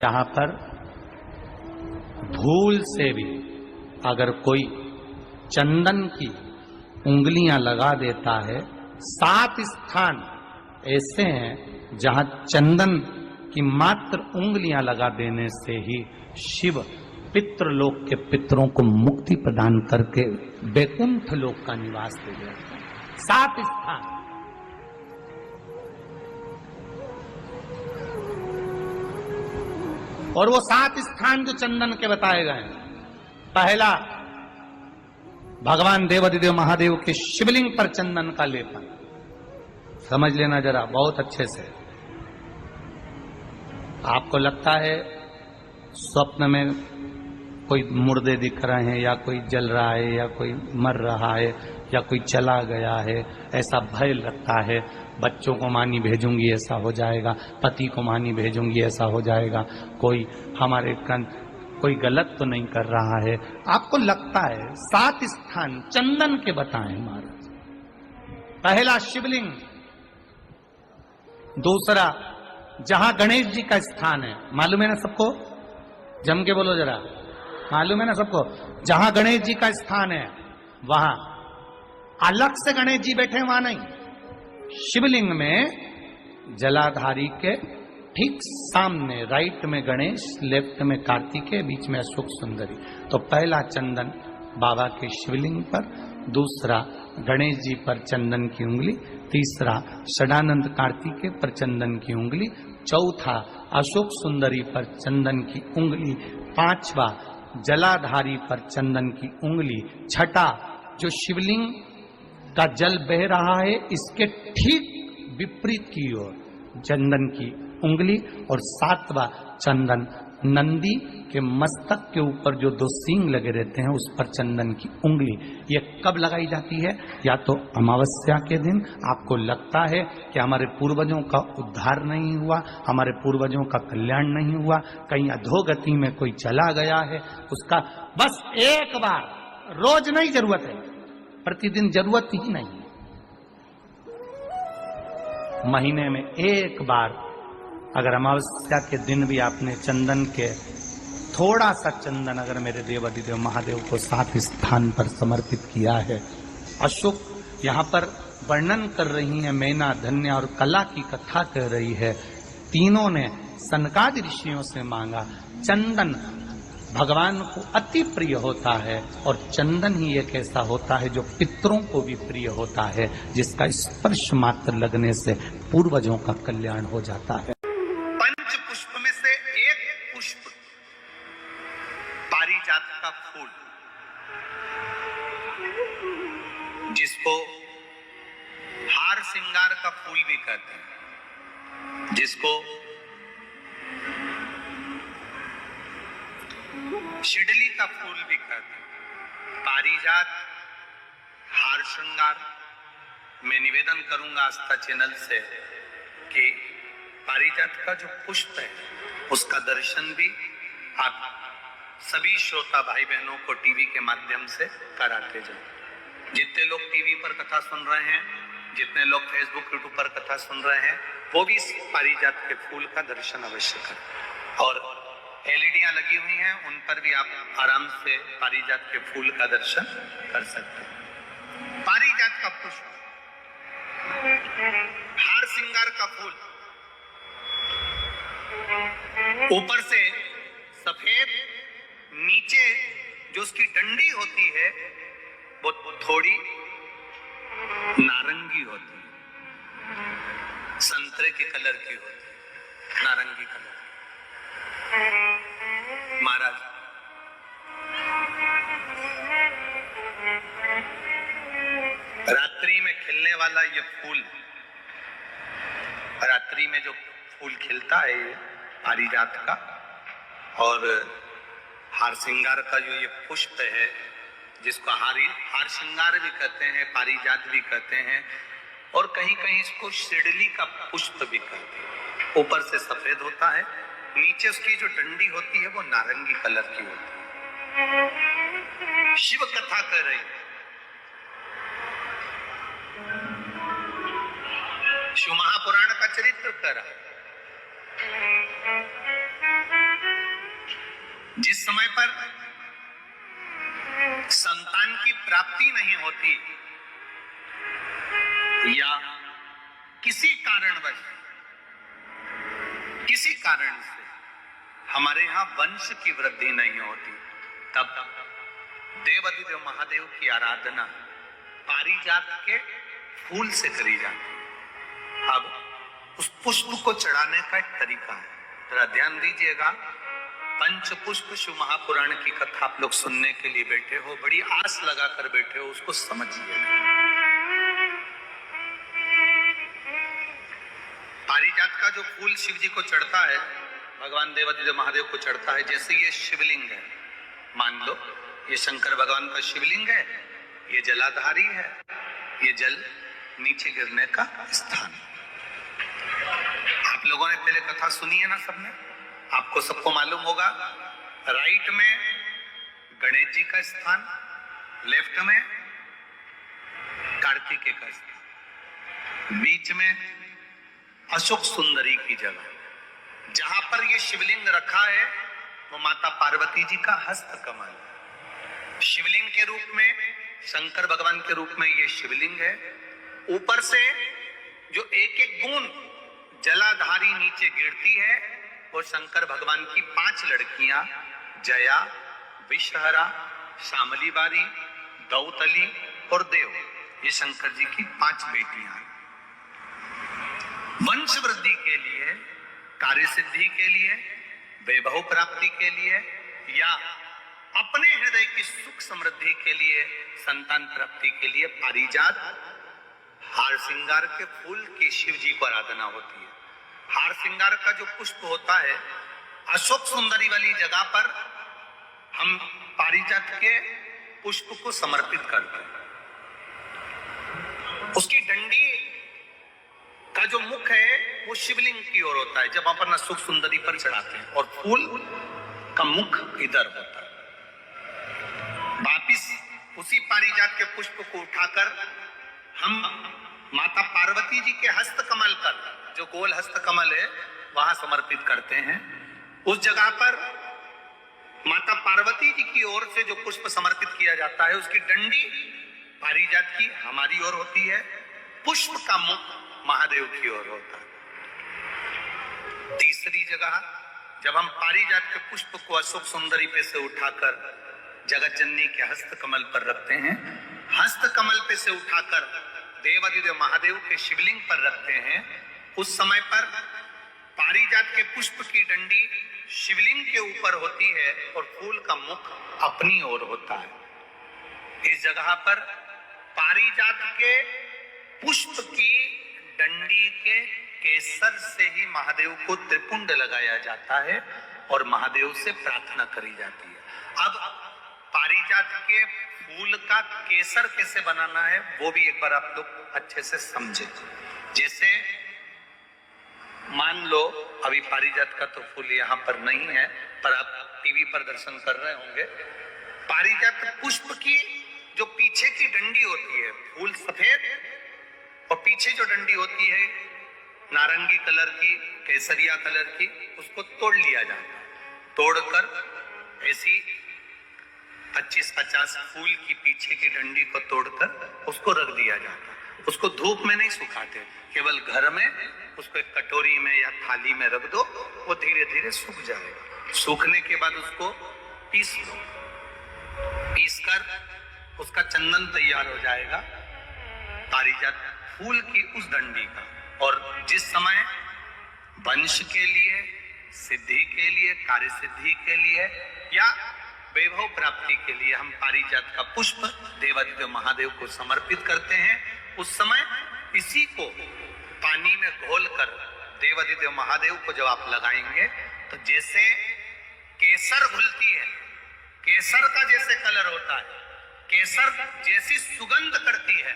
यहाँ पर भूल से भी अगर कोई चंदन की उंगलियां लगा देता है, 7 स्थान ऐसे हैं जहां चंदन की मात्र उंगलियां लगा देने से ही शिव पितृलोक के पितरों को मुक्ति प्रदान करके वैकुंठ लोक का निवास दे देते हैं। 7 स्थान। और वो 7 स्थान जो चंदन के बताए गए हैं, पहला भगवान देवाधिदेव महादेव के शिवलिंग पर चंदन का लेपन। समझ लेना जरा बहुत अच्छे से। आपको लगता है स्वप्न में कोई मुर्दे दिख रहे हैं, या कोई जल रहा है, या कोई मर रहा है, या कोई चला गया है, ऐसा भय लगता है। बच्चों को मानी भेजूंगी ऐसा हो जाएगा, पति को मानी भेजूंगी ऐसा हो जाएगा, कोई हमारे कोई गलत तो नहीं कर रहा है। आपको लगता है 7 स्थान चंदन के बताएं महाराज। पहला शिवलिंग, दूसरा जहां गणेश जी का स्थान है, मालूम है ना सबको? जम के बोलो जरा, मालूम है ना सबको? जहां गणेश जी का स्थान है वहां अलग से गणेश जी बैठे, वहां नहीं। शिवलिंग में जलाधारी के ठीक सामने राइट में गणेश, लेफ्ट में कार्तिकेय, बीच में अशोक सुंदरी। तो पहला चंदन बाबा के शिवलिंग पर, दूसरा गणेश जी पर चंदन की उंगली, तीसरा षडानंद कार्तिकेय पर चंदन की उंगली, चौथा अशोक सुंदरी पर चंदन की उंगली, पांचवा जलाधारी पर चंदन की उंगली, छठा जो शिवलिंग का जल बह रहा है इसके ठीक विपरीत की ओर चंदन की उंगली, और 7वां चंदन नंदी के मस्तक के ऊपर जो 2 सींग लगे रहते हैं उस पर चंदन की उंगली। ये कब लगाई जाती है? या तो अमावस्या के दिन। आपको लगता है कि हमारे पूर्वजों का उद्धार नहीं हुआ, हमारे पूर्वजों का कल्याण नहीं हुआ, कहीं अधोगति में कोई चला गया है, उसका बस एक बार, रोज नहीं जरूरत है, प्रतिदिन जरूरत ही नहीं, महीने में एक बार अगर अमावस्या के दिन भी आपने चंदन के थोड़ा सा चंदन अगर मेरे देवाधिदेव महादेव को 7 स्थान पर समर्पित किया है। अशोक यहाँ पर वर्णन कर रही है, मैना, धन्य और कला की कथा कह रही है। तीनों ने सनकादि ऋषियों से मांगा। चंदन भगवान को अति प्रिय होता है, और चंदन ही एक ऐसा होता है जो पितरों को भी प्रिय होता है, जिसका स्पर्श मात्र लगने से पूर्वजों का कल्याण हो जाता है। पंच पुष्प में से एक पुष्प पारिजात का फूल, जिसको हार श्रृंगार का फूल भी कहते हैं, जिसको शिडली का फूल भी कहते हैं। पारिजात, हार श्रृंगार। मैं निवेदन करूंगा आस्था चैनल से कि पारिजात का जो पुष्प है उसका दर्शन भी आप सभी श्रोता भाई बहनों को टीवी के माध्यम से कराते जाओ। जितने लोग टीवी पर कथा सुन रहे हैं, जितने लोग फेसबुक यूट्यूब पर कथा सुन रहे हैं, वो भी इस पारिजात के फूल का दर्शन अवश्य करें। और एलईडियां लगी हुई हैं, उन पर भी आप आराम से पारिजात के फूल का दर्शन कर सकते हैं। पारिजात का पुष्प, हार श्रृंगार का फूल, ऊपर से सफेद, नीचे जो उसकी डंडी होती है वो थोड़ी नारंगी होती है, संतरे के कलर की होती है, नारंगी कलर। महाराज रात्रि में खिलने वाला ये फूल, रात्रि में जो फूल खिलता है ये पारिजात का, और हार श्रृंगार का जो ये पुष्प है, जिसको हार श्रृंगार भी कहते हैं, पारिजात भी कहते हैं, और कहीं कहीं इसको शिडली का पुष्प भी कहते हैं। ऊपर से सफेद होता है, नीचे उसकी जो डंडी होती है वो नारंगी कलर की होती है। शिव कथा कर रही है, शिव महापुराण का चरित्र कर रहा है। जिस समय पर संतान की प्राप्ति नहीं होती या किसी कारण से हमारे यहां वंश की वृद्धि नहीं होती, तब देवाधिदेव महादेव की आराधना पारिजात के फूल से करी जाती है। अब उस पुष्प को चढ़ाने का एक तरीका है, जरा ध्यान दीजिएगा। पंच पुष्प शिव महापुराण की कथा आप लोग सुनने के लिए बैठे हो, बड़ी आस लगाकर बैठे हो, उसको समझिए। पारिजात का जो फूल शिव जी को चढ़ता है, भगवान देवाधिदेव महादेव को चढ़ता है, जैसे ये शिवलिंग है, मान लो ये शंकर भगवान का शिवलिंग है, ये जलाधारी है, ये जल नीचे गिरने का स्थान। आप लोगों ने पहले कथा सुनी है ना सबने, आपको सबको मालूम होगा। राइट में गणेश जी का स्थान, लेफ्ट में कार्तिकेय का स्थान, बीच में अशोक सुंदरी की जगह। जहां पर ये शिवलिंग रखा है वो माता पार्वती जी का हस्त कमल है। शिवलिंग के रूप में, शंकर भगवान के रूप में ये शिवलिंग है। ऊपर से जो एक एक बूंद जलाधारी नीचे गिरती है वो शंकर भगवान की 5 लड़कियां, जया, विषहरा, शामली बारी, दौतली और देव, ये शंकर जी की 5 बेटियां हैं। वंश वृद्धि के लिए, कार्य सिद्धि के लिए, वैभव प्राप्ति के लिए या अपने हृदय की सुख समृद्धि के लिए, संतान प्राप्ति के लिए पारिजात हार श्रृंगार के फूल की शिव जी को आराधना होती है। हार श्रृंगार का जो पुष्प होता है, अशोक सुंदरी वाली जगह पर हम पारिजात के पुष्प को समर्पित करते हैं। उसकी डंडी का जो मुख है वो शिवलिंग की ओर होता है जब अपन अशोक सुंदरी पर चढ़ाते हैं, और फूल का मुख इधर होता है। वापिस उसी पारिजात के पुष्प को उठाकर हम माता पार्वती जी के हस्त कमल पर, जो गोल हस्त कमल है, वहां समर्पित करते हैं। उस जगह पर माता पार्वती जी की ओर से जो पुष्प समर्पित किया जाता है, उसकी डंडी पारिजात की हमारी ओर होती है, पुष्प का मुख महादेव की ओर होता है। तीसरी जगह, जब हम पारिजात के पुष्प को अशोक सुंदरी पे से उठाकर जगत जननी के हस्त कमल पर रखते हैं, हस्त कमल पे से उठाकर देवाधिदेव महादेव के शिवलिंग पर रखते हैं, उस समय पर पारिजात के पुष्प की डंडी शिवलिंग के ऊपर होती है और फूल का मुख अपनी ओर होता है। इस जगह पर पारिजात के पुष्प की डंडी के केसर से ही महादेव को त्रिपुंड लगाया जाता है और महादेव से प्रार्थना करी जाती है। अब पारिजात के फूल का केसर कैसे बनाना है वो भी एक बार आप लोग अच्छे से समझे। जैसे मान लो अभी पारिजात का तो फूल यहाँ पर नहीं है, पर आप टीवी पर दर्शन कर रहे होंगे। पारिजात पुष्प की जो पीछे की डंडी होती है, फूल सफेद और पीछे जो डंडी होती है नारंगी कलर की, केसरिया कलर की, उसको तोड़ लिया जाता है। तोड़कर ऐसी 25-50 फूल की पीछे की डंडी को तोड़कर उसको रख दिया जाता है। उसको धूप में नहीं सुखाते, केवल घर में उसको एक कटोरी में या थाली में रख दो, वो धीरे धीरे सूख जाएगा। सूखने के बाद उसको पीस लो, पीसकर उसका चंदन तैयार हो जाएगा पारिजात फूल की उस डंडी का। और जिस समय वंश के लिए, सिद्धि के लिए, कार्य सिद्धि के लिए या वैभव प्राप्ति के लिए हम पारिजात का पुष्प देवाधिदेव महादेव को समर्पित करते हैं, उस समय इसी को पानी में घोलकर देवाधिदेव महादेव को जब आप लगाएंगे तो जैसे केसर घुलती है, केसर का जैसे कलर होता है, केसर जैसी सुगंध करती है,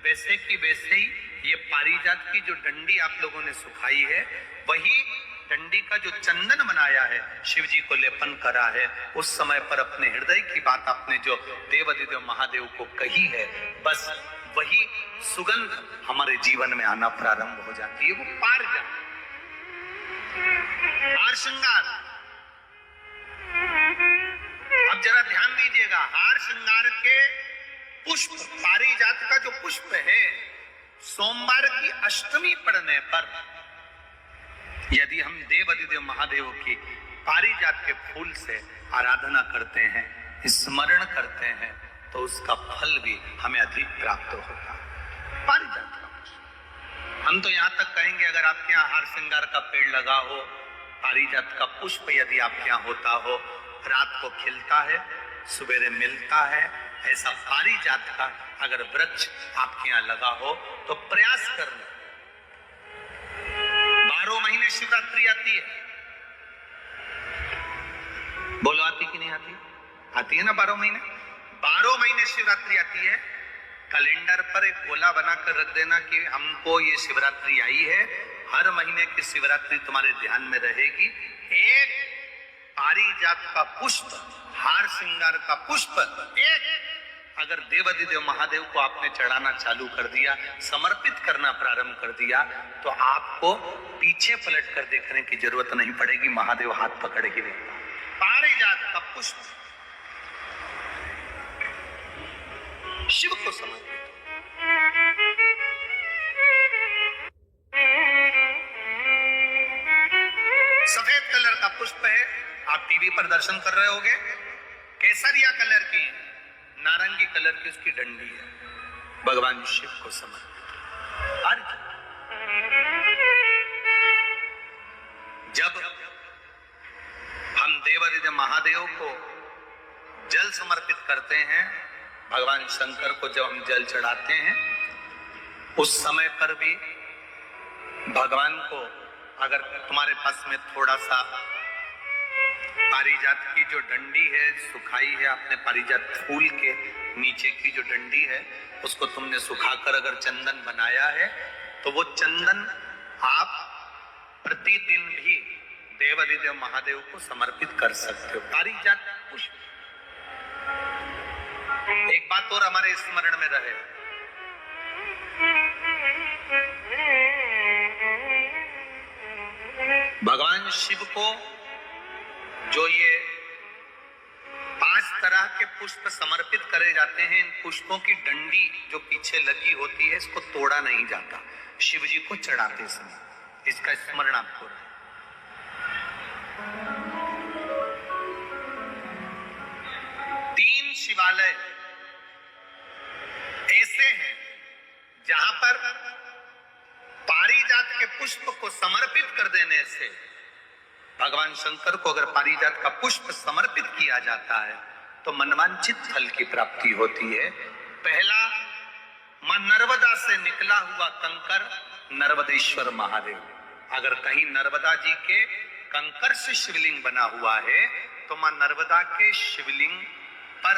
वैसे की वैसे ही ये पारिजात की जो डंडी आप लोगों ने सुखाई है, वही डंडी का जो चंदन बनाया है, शिव जी को लेपन करा है, उस समय पर अपने हृदय की बात आपने जो देवाधिदेव महादेव को कही है, बस वही सुगंध हमारे जीवन में आना प्रारंभ हो जाती है। वो पारिजात हार श्रृंगार हार श्रृंगार के पुष्प, पारिजात का जो पुष्प है, सोमवार की अष्टमी पड़ने पर यदि हम देवाधिदेव महादेव की पारिजात के फूल से आराधना करते हैं, स्मरण करते हैं, तो उसका फल भी हमें अधिक प्राप्त होगा। पारिजात का पुष्प, हम तो यहां तक कहेंगे अगर आपके यहाँ हार श्रृंगार का पेड़ लगा हो, पारिजात का पुष्प यदि आपके यहाँ होता हो, रात को खिलता है, सवेरे मिलता है, ऐसा पारिजात का अगर वृक्ष आपके यहाँ लगा हो तो प्रयास करना। 12 महीने शिवरात्रि आती है, बोलो आती कि नहीं आती? आती है ना 12 महीने। 12 महीने शिवरात्रि आती है। कैलेंडर पर एक गोला बनाकर रख देना कि हमको ये शिवरात्रि आई है, हर महीने की शिवरात्रि तुम्हारे ध्यान में रहेगी। एक पारिजात का पुष्प, हार श्रृंगार का पुष्प, एक अगर देवाधिदेव महादेव को आपने चढ़ाना चालू कर दिया, समर्पित करना प्रारंभ कर दिया, तो आपको पीछे पलट कर देखने की जरूरत नहीं पड़ेगी, महादेव हाथ पकड़ के देगा। पारिजात का पुष्प शिव को समर्पित। सफेद कलर का पुष्प है, आप टीवी पर दर्शन कर रहे होंगे। केसरिया कलर की, नारंगी कलर की उसकी डंडी है, भगवान शिव को समर्पित। अर्घ्य, जब हम देवाधिदेव महादेव को जल समर्पित करते हैं, भगवान शंकर को जब हम जल चढ़ाते हैं, उस समय पर भी भगवान को, अगर तुम्हारे पास में थोड़ा सा पारिजात की जो डंडी है सुखाई है, आपने पारिजात फूल के नीचे की जो डंडी है उसको तुमने सुखाकर अगर चंदन बनाया है, तो वो चंदन आप प्रतिदिन भी देवाधिदेव महादेव को समर्पित कर सकते हो। पारिजात पुष्प। एक बात और हमारे स्मरण में रहे, भगवान शिव को जो ये 5 तरह के पुष्प समर्पित करे जाते हैं, इन पुष्पों की डंडी जो पीछे लगी होती है, इसको तोड़ा नहीं जाता शिव जी को चढ़ाते समय। इसका स्मरण आपको रहे। 3 शिवालय ऐसे हैं जहां पर पारिजात के पुष्प को समर्पित कर देने से, भगवान शंकर को अगर पारिजात का पुष्प समर्पित किया जाता है तो मनवांछित फल की प्राप्ति होती है। पहला, मां नर्मदा से निकला हुआ कंकर नर्मदेश्वर महादेव। अगर कहीं नर्मदा जी के कंकर से शिवलिंग बना हुआ है तो मां नर्मदा के शिवलिंग पर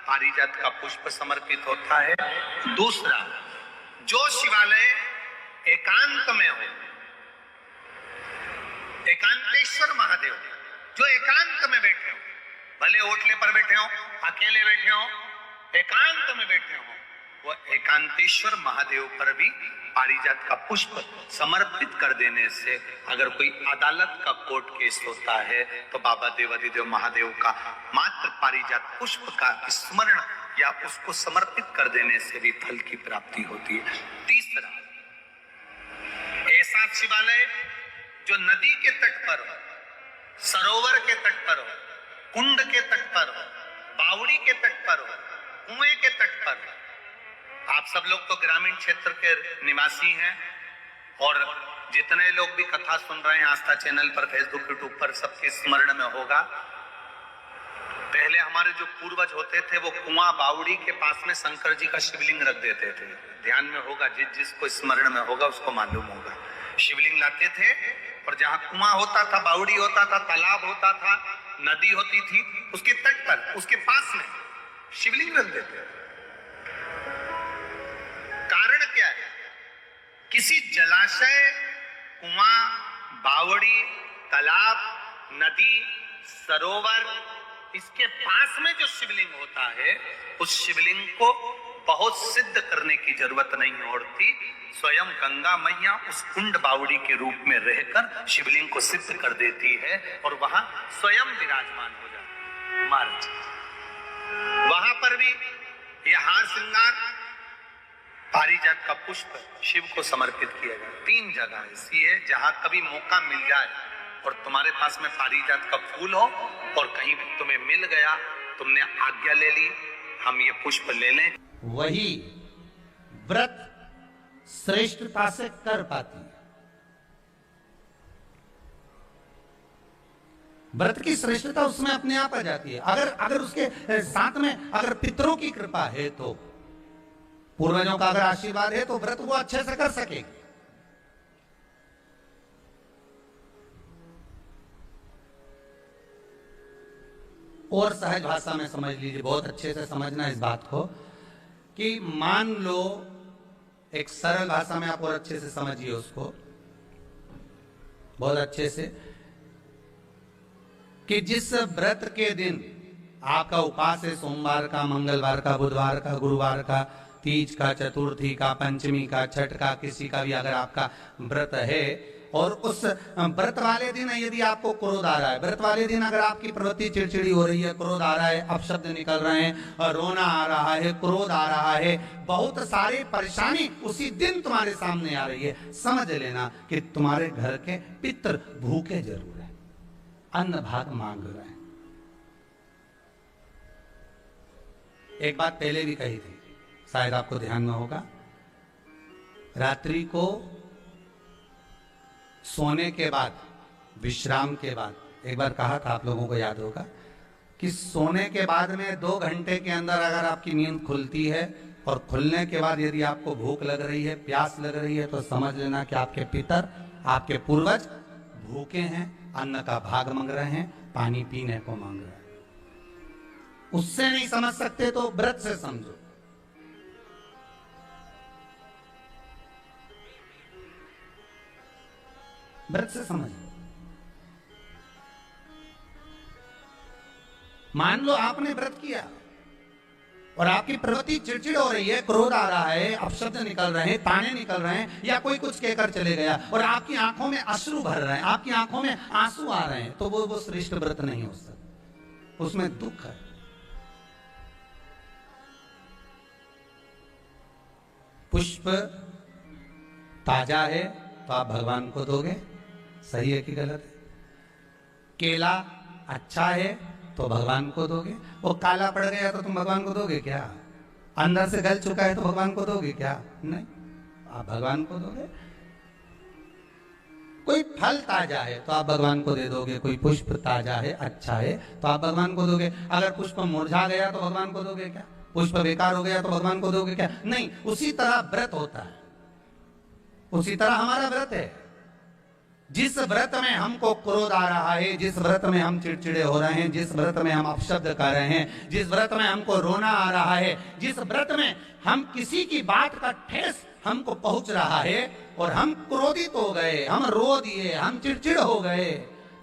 पारिजात का पुष्प समर्पित होता है। दूसरा, जो शिवालय एकांत में हो, एकांतेश्वर महादेव जो एकांत में बैठे हो, भले ओटले पर बैठे हो, अकेले बैठे हो, एकांत में बैठे हो, वो एकांतेश्वर महादेव पर भी पारिजात का पुष्प समर्पित कर देने से, अगर कोई अदालत का कोर्ट केस होता है तो बाबा देवाधिदेव महादेव का मात्र पारिजात पुष्प का स्मरण या उसको समर्पित कर देने से भी फल की प्राप्ति होती है। तीसरा, ऐसा शिवालय जो नदी के तट पर हो, सरोवर के तट पर हो, कुंड के तट पर हो, बावड़ी के तट पर हो, कुएं के तट पर हो। आप सब लोग तो ग्रामीण क्षेत्र के निवासी हैं और जितने लोग भी कथा सुन रहे हैं आस्था चैनल पर, फेसबुक, यूट्यूब पर, सबके स्मरण में होगा, पहले हमारे जो पूर्वज होते थे वो कुआं बावड़ी के पास में शंकर जी का शिवलिंग रख देते थे। ध्यान में होगा, जिसको स्मरण में होगा उसको मालूम होगा। शिवलिंग लाते थे और जहां कुआं होता था, बावड़ी होता था, तालाब होता था, नदी होती थी, उसके तट पर, उसके पास में शिवलिंग रख देते। कारण क्या है? किसी जलाशय, कुआं, बावड़ी, तालाब, नदी, सरोवर, इसके पास में जो शिवलिंग होता है, उस शिवलिंग को बहुत सिद्ध करने की जरूरत नहीं होती। स्वयं गंगा मैया उस कुंड बावड़ी के रूप में रहकर शिवलिंग को सिद्ध कर देती है और वहां स्वयं विराजमान हो जाती है। वहां पर भी ये हार श्रृंगार पारिजात का पुष्प शिव को समर्पित किया गया। 3 जगह ऐसी है जहां कभी मौका मिल जाए और तुम्हारे पास में पारिजात का फूल हो और कहीं तुम्हें मिल गया, तुमने आज्ञा ले ली हम ये पुष्प ले लें, वही व्रत श्रेष्ठता से कर पाती है। व्रत की श्रेष्ठता उसमें अपने आप आ जाती है। अगर उसके साथ में अगर पितरों की कृपा है, तो पूर्वजों का अगर आशीर्वाद है, तो व्रत वो अच्छे से कर सकेगी। और सहज भाषा में समझ लीजिए, बहुत अच्छे से समझना इस बात को, कि मान लो, एक सरल भाषा में आप और अच्छे से समझिए उसको, बहुत अच्छे से, कि जिस व्रत के दिन आपका उपास है, सोमवार का, मंगलवार का, बुधवार का, गुरुवार का, तीज का, चतुर्थी का, पंचमी का, छठ का, किसी का भी अगर आपका व्रत है, और उस व्रत वाले दिन यदि आपको क्रोध आ रहा है, व्रत वाले दिन अगर आपकी प्रवृत्ति चिड़चिड़ी हो रही है, क्रोध आ रहा है, अपशब्द निकल रहे हैं, रोना आ रहा है, क्रोध आ रहा है, बहुत सारी परेशानी उसी दिन तुम्हारे सामने आ रही है, समझ लेना कि तुम्हारे घर के पितर भूखे जरूर है, अन्न भाग मांग रहे हैं। एक बात पहले भी कही थी, शायद आपको ध्यान में होगा, रात्रि को सोने के बाद, विश्राम के बाद, एक बार कहा था, आप लोगों को याद होगा, कि सोने के बाद में 2 घंटे के अंदर अगर आपकी नींद खुलती है और खुलने के बाद यदि आपको भूख लग रही है, प्यास लग रही है, तो समझ लेना कि आपके पितर, आपके पूर्वज भूखे हैं, अन्न का भाग मांग रहे हैं, पानी पीने को मांग रहे हैं। उससे नहीं समझ सकते तो व्रत से समझो। व्रत से समझ। मान लो आपने व्रत किया और आपकी प्रवृत्ति चिड़चिड़ हो रही है, क्रोध आ रहा है, अपशब्द निकल रहे हैं, ताने निकल रहे हैं, या कोई कुछ कहकर चले गया और आपकी आंखों में अश्रु भर रहे हैं, आपकी आंखों में आंसू आ रहे हैं, तो वो श्रेष्ठ व्रत नहीं हो सकता, उसमें दुख है। पुष्प ताजा है तो आप भगवान को दोगे, सही है कि गलत है? केला अच्छा है तो भगवान को दोगे, वो काला पड़ गया तो तुम भगवान को दोगे क्या? अंदर से गल चुका है तो भगवान को दोगे क्या? नहीं, आप भगवान को दोगे। कोई फल ताजा है तो आप भगवान को दे दोगे, कोई पुष्प ताजा है, अच्छा है तो आप भगवान को दोगे। अगर पुष्प मुरझा गया तो भगवान को दोगे क्या? पुष्प बेकार हो गया तो भगवान को दोगे क्या? नहीं। उसी तरह व्रत होता है, उसी तरह हमारा व्रत है। जिस व्रत में हमको क्रोध आ रहा है, जिस व्रत में हम चिड़चिड़े हो रहे हैं, जिस व्रत में हम अपशब्द कर रहे हैं, जिस व्रत में हमको रोना आ रहा है, जिस व्रत में हम किसी की बात का ठेस हमको पहुंच रहा है और हम क्रोधित हो गए, हम रो दिए, हम चिड़चिड़ हो गए,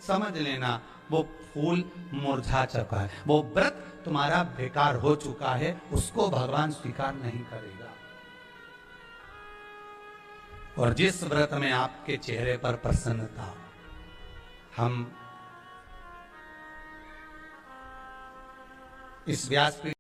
समझ लेना वो फूल मुरझा चुका है, वो व्रत तुम्हारा बेकार हो चुका है, उसको भगवान स्वीकार नहीं करेगा। और जिस व्रत में आपके चेहरे पर प्रसन्नता, हम इस व्यासपीठ